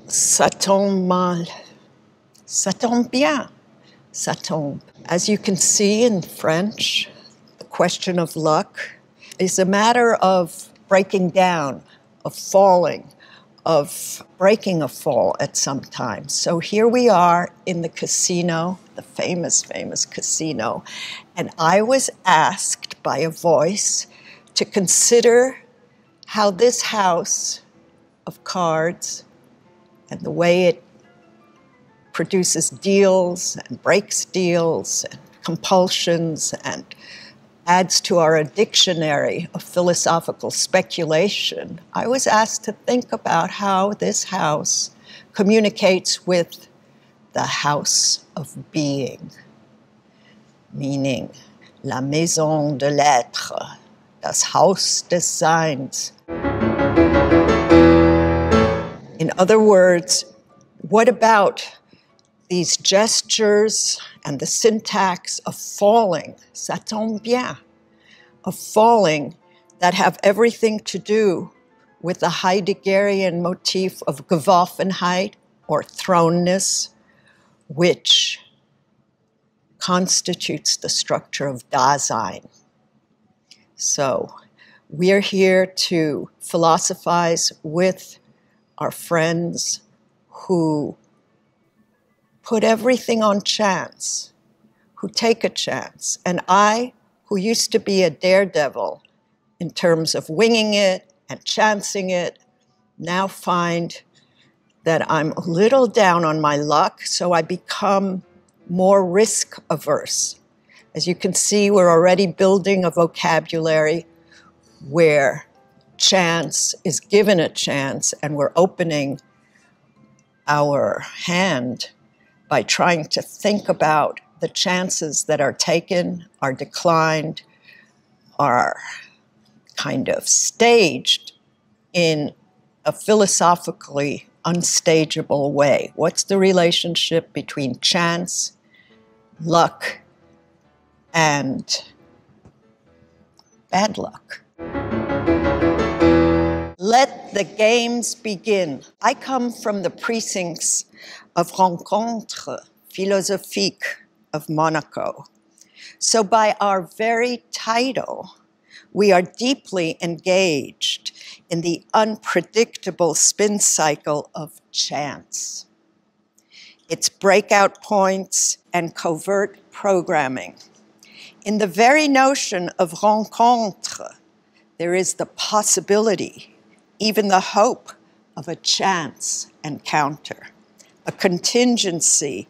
Ça tombe mal. Ça tombe bien. Ça tombe. As you can see in French, the question of luck is a matter of breaking down, of falling, of breaking a fall at some time. So here we are in the casino, the famous, famous casino, and I was asked by a voice to consider how this house of cards and the way it produces deals and breaks deals and compulsions and adds to our dictionary of philosophical speculation, I was asked to think about how this house communicates with the house of being, meaning la maison de l'être, das Haus des Seins. In other words, what about these gestures and the syntax of falling, ça tombe bien, of falling that have everything to do with the Heideggerian motif of Geworfenheit or thrownness, which constitutes the structure of Dasein. So we're here to philosophize with our friends who put everything on chance, who take a chance. And I, who used to be a daredevil in terms of winging it and chancing it, now find that I'm a little down on my luck, so I become more risk averse. As you can see, we're already building a vocabulary where chance is given a chance, and we're opening our hand by trying to think about the chances that are taken, are declined, are kind of staged in a philosophically unstageable way. What's the relationship between chance, luck, and bad luck? Let the games begin. I come from the precincts of Rencontres Philosophiques of Monaco. So by our very title, we are deeply engaged in the unpredictable spin cycle of chance, its breakout points and covert programming. In the very notion of rencontre, there is the possibility, even the hope, of a chance encounter, a contingency,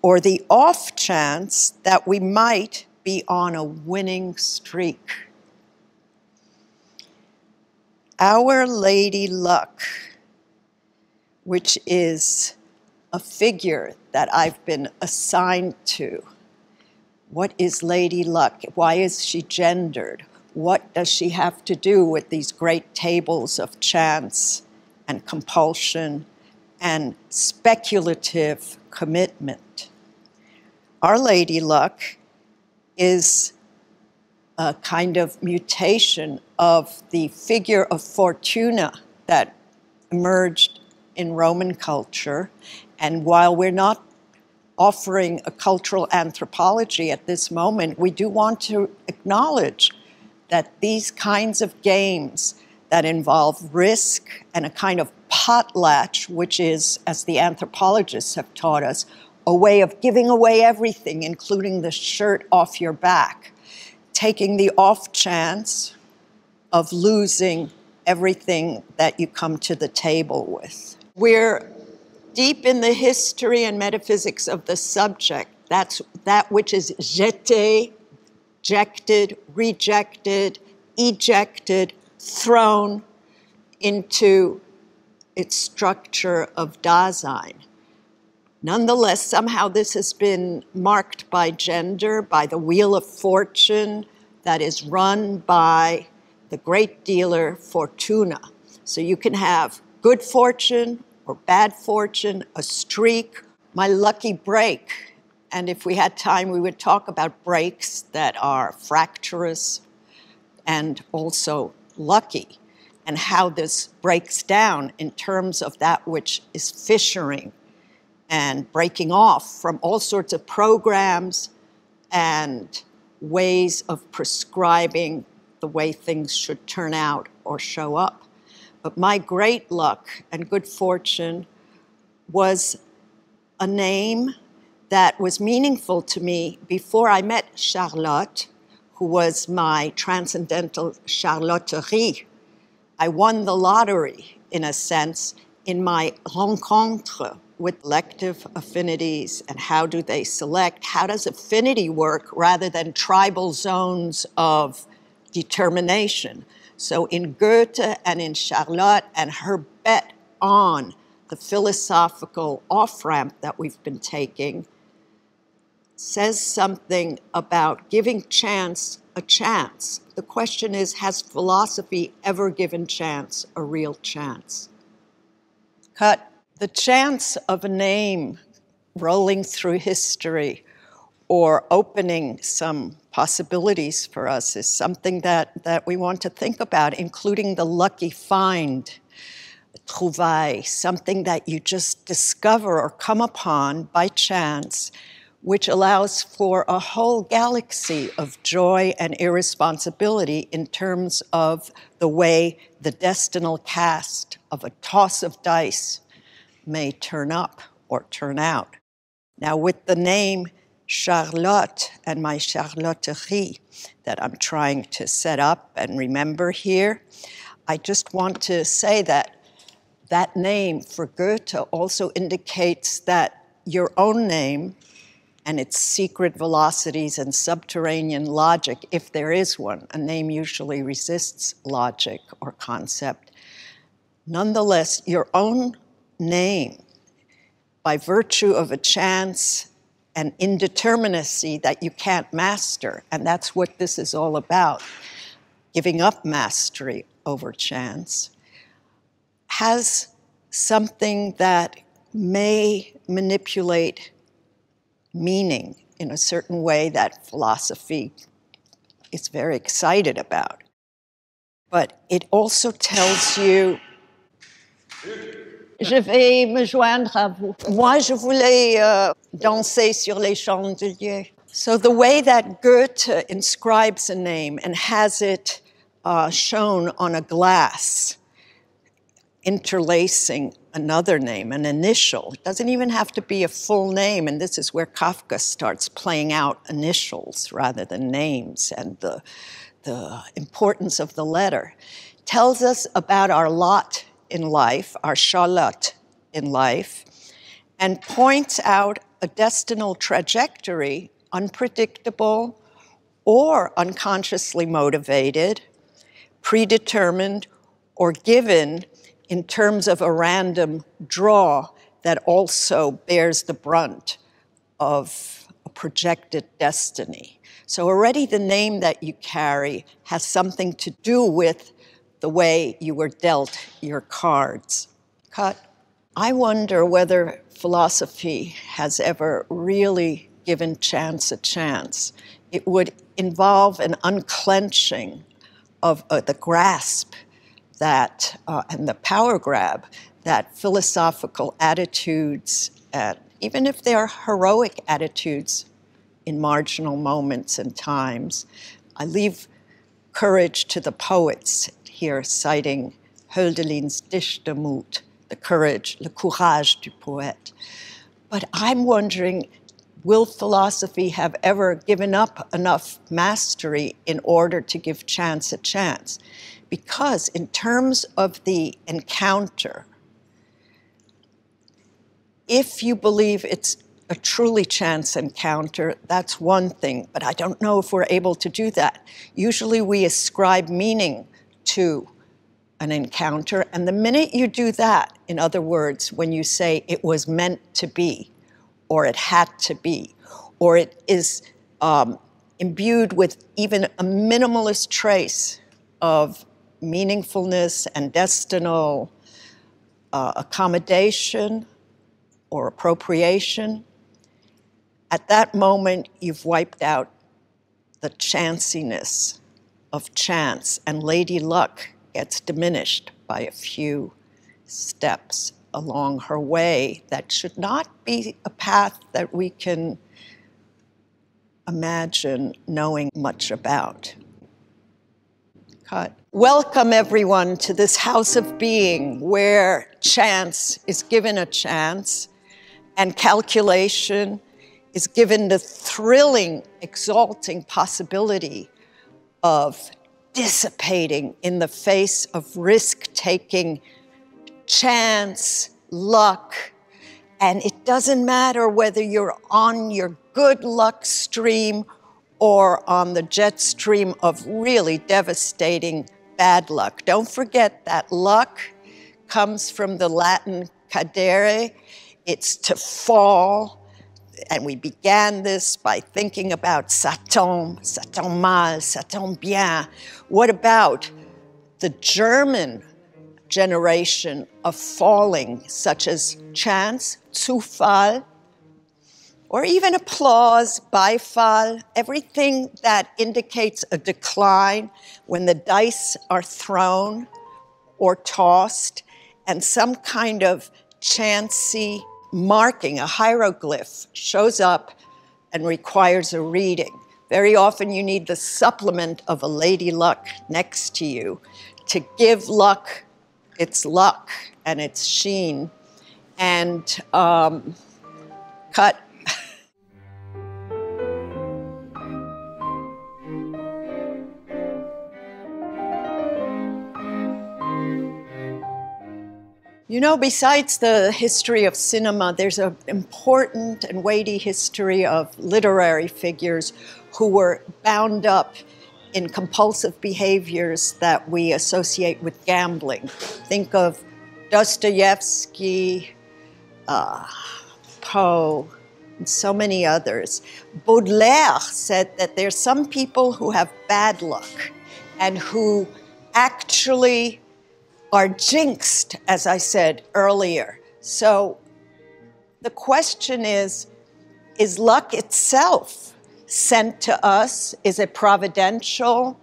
or the off chance that we might be on a winning streak. Our Lady Luck, which is a figure that I've been assigned to. What is Lady Luck? Why is she gendered? What does she have to do with these great tables of chance and compulsion and speculative commitment? Our Lady Luck is a kind of mutation of the figure of Fortuna that emerged in Roman culture. And while we're not offering a cultural anthropology at this moment, we do want to acknowledge that these kinds of games that involve risk and a kind of potlatch, which is, as the anthropologists have taught us, a way of giving away everything, including the shirt off your back, taking the off chance of losing everything that you come to the table with. We're deep in the history and metaphysics of the subject. That's that which is jeté, ejected, rejected, ejected, thrown into its structure of Dasein. Nonetheless, somehow this has been marked by gender, by the wheel of fortune that is run by the great dealer Fortuna. So you can have good fortune or bad fortune, a streak, my lucky break. And if we had time, we would talk about breaks that are fractious and also lucky. and how this breaks down in terms of that which is fissuring and breaking off from all sorts of programs and ways of prescribing the way things should turn out or show up. But my great luck and good fortune was a name that was meaningful to me before I met Charlotte, who was my transcendental charlotterie. I won the lottery, in a sense, in my rencontre with lective affinities and how do they select. How does affinity work rather than tribal zones of determination? So in Goethe and in Charlotte and her bet on the philosophical off-ramp that we've been taking says something about giving chance a chance. The question is, has philosophy ever given chance a real chance? Cut. The chance of a name rolling through history or opening some possibilities for us is something that we want to think about, including the lucky find, trouvaille, something that you just discover or come upon by chance, which allows for a whole galaxy of joy and irresponsibility in terms of the way the destinal cast of a toss of dice may turn up or turn out. Now, with the name Charlotte and my charlotterie that I'm trying to set up and remember here, I just want to say that that name for Goethe also indicates that your own name and its secret velocities and subterranean logic, if there is one, a name usually resists logic or concept. Nonetheless, your own name, by virtue of a chance and indeterminacy that you can't master, and that's what this is all about, giving up mastery over chance, has something that may manipulate meaning in a certain way that philosophy is very excited about. But it also tells you, je vais me joindre à vous. Moi, je voulais danser sur les chandeliers. So the way that Goethe inscribes a name and has it shown on a glass, interlacing another name, an initial. It doesn't even have to be a full name, and this is where Kafka starts playing out initials rather than names and the importance of the letter. Tells us about our lot in life, our Charlotte in life, and points out a destinal trajectory, unpredictable or unconsciously motivated, predetermined, or given in terms of a random draw that also bears the brunt of a projected destiny. So already the name that you carry has something to do with the way you were dealt your cards. Cut. I wonder whether philosophy has ever really given chance a chance. It would involve an unclenching of the grasp that, and the power grab that philosophical attitudes, even if they are heroic attitudes in marginal moments and times, I leave courage to the poets here, citing Hölderlin's Dichtermut, the courage, le courage du poète. But I'm wondering, will philosophy have ever given up enough mastery in order to give chance a chance? Because in terms of the encounter, if you believe it's a truly chance encounter, that's one thing, but I don't know if we're able to do that. Usually we ascribe meaning to an encounter, and the minute you do that, in other words, when you say it was meant to be, or it had to be, or it is imbued with even a minimalist trace of meaningfulness and destinal accommodation or appropriation, at that moment you've wiped out the chanciness of chance, and Lady Luck gets diminished by a few steps along her way that should not be a path that we can imagine knowing much about. Cut. Welcome everyone to this house of being where chance is given a chance and calculation is given the thrilling, exalting possibility of dissipating in the face of risk-taking, chance, luck. And it doesn't matter whether you're on your good luck stream or on the jet stream of really devastating bad luck. Don't forget that luck comes from the Latin cadere. It's to fall. And we began this by thinking about ça tombe mal, ça tombe bien. What about the German generation of falling, such as chance, Zufall, or even applause, Beifall, everything that indicates a decline when the dice are thrown or tossed, and some kind of chancy marking, a hieroglyph, shows up and requires a reading. Very often you need the supplement of a lady luck next to you to give luck its luck and its sheen. And cut. You know, besides the history of cinema, there's an important and weighty history of literary figures who were bound up in compulsive behaviors that we associate with gambling. Think of Dostoevsky, Poe, and so many others. Baudelaire said that there's some people who have bad luck and who actually are jinxed, as I said earlier. So the question is luck itself sent to us? Is it providential?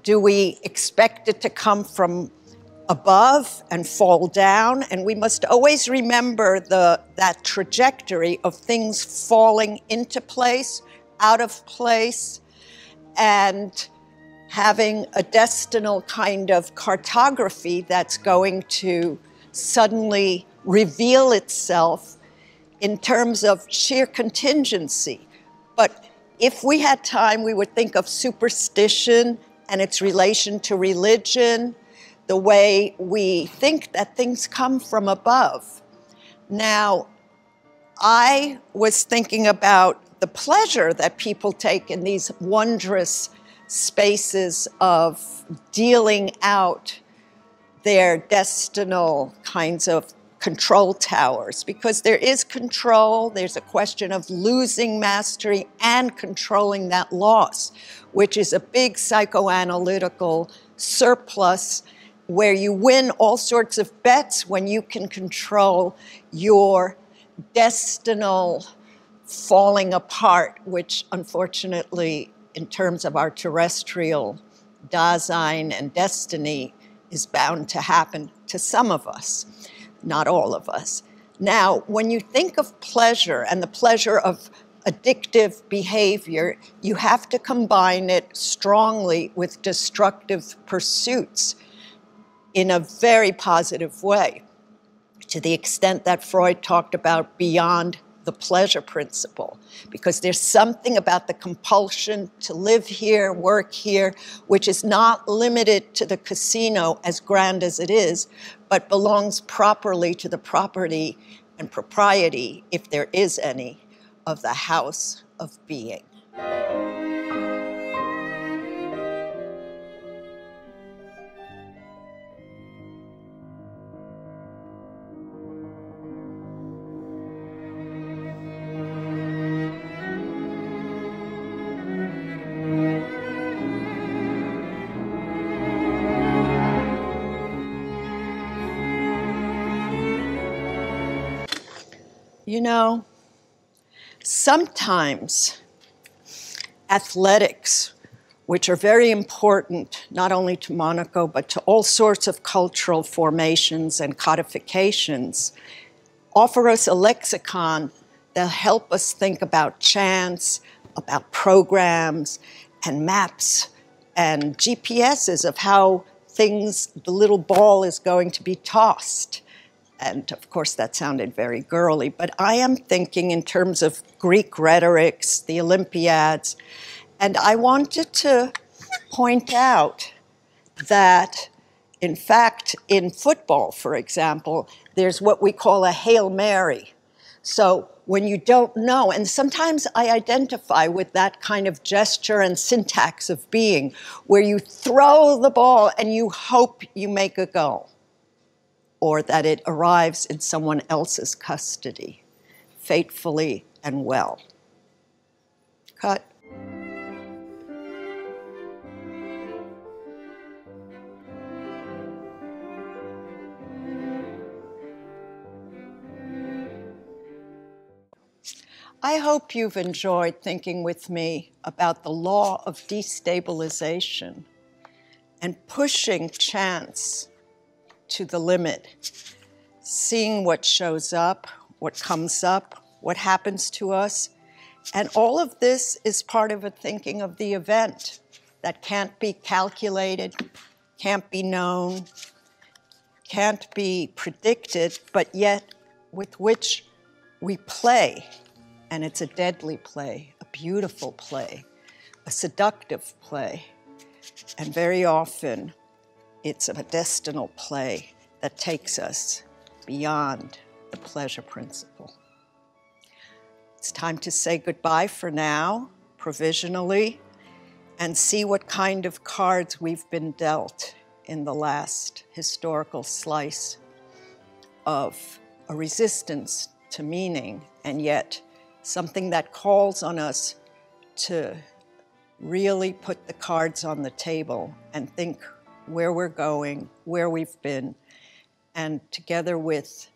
Do we expect it to come from above and fall down? And we must always remember that trajectory of things falling into place, out of place, and having a destinal kind of cartography that's going to suddenly reveal itself in terms of sheer contingency. But if we had time, we would think of superstition and its relation to religion, the way we think that things come from above. Now, I was thinking about the pleasure that people take in these wondrous spaces of dealing out their destinal kinds of control towers, because there is control, there's a question of losing mastery and controlling that loss, which is a big psychoanalytical surplus where you win all sorts of bets when you can control your destinal falling apart, which unfortunately in terms of our terrestrial Dasein and destiny is bound to happen to some of us, not all of us. Now, when you think of pleasure and the pleasure of addictive behavior, you have to combine it strongly with destructive pursuits in a very positive way, to the extent that Freud talked about beyond the pleasure principle, because there's something about the compulsion to live here, work here, which is not limited to the casino, as grand as it is, but belongs properly to the property and propriety, if there is any, of the house of being. You know, sometimes athletics which are very important not only to Monaco, but to all sorts of cultural formations and codifications, offer us a lexicon that'll help us think about chance, about programs and maps and GPSs of how things, the little ball is going to be tossed. And of course, that sounded very girly, but I am thinking in terms of Greek rhetorics, the Olympiads, and I wanted to point out that, in fact, in football, for example, there's what we call a Hail Mary. So when you don't know, and sometimes I identify with that kind of gesture and syntax of being, where you throw the ball and you hope you make a goal, or that it arrives in someone else's custody, faithfully and well. Cut. I hope you've enjoyed thinking with me about the law of destabilization and pushing chance to the limit, seeing what shows up, what comes up, what happens to us. And all of this is part of a thinking of the event that can't be calculated, can't be known, can't be predicted, but yet with which we play. And it's a deadly play, a beautiful play, a seductive play. And very often, it's a medicinal play that takes us beyond the pleasure principle. It's time to say goodbye for now, provisionally, and see what kind of cards we've been dealt in the last historical slice of a resistance to meaning, and yet something that calls on us to really put the cards on the table and think where we're going, where we've been, and together with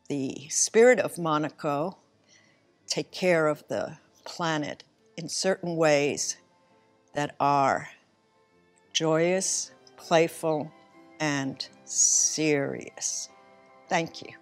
the spirit of Monaco, take care of the planet in certain ways that are joyous, playful, and serious. Thank you.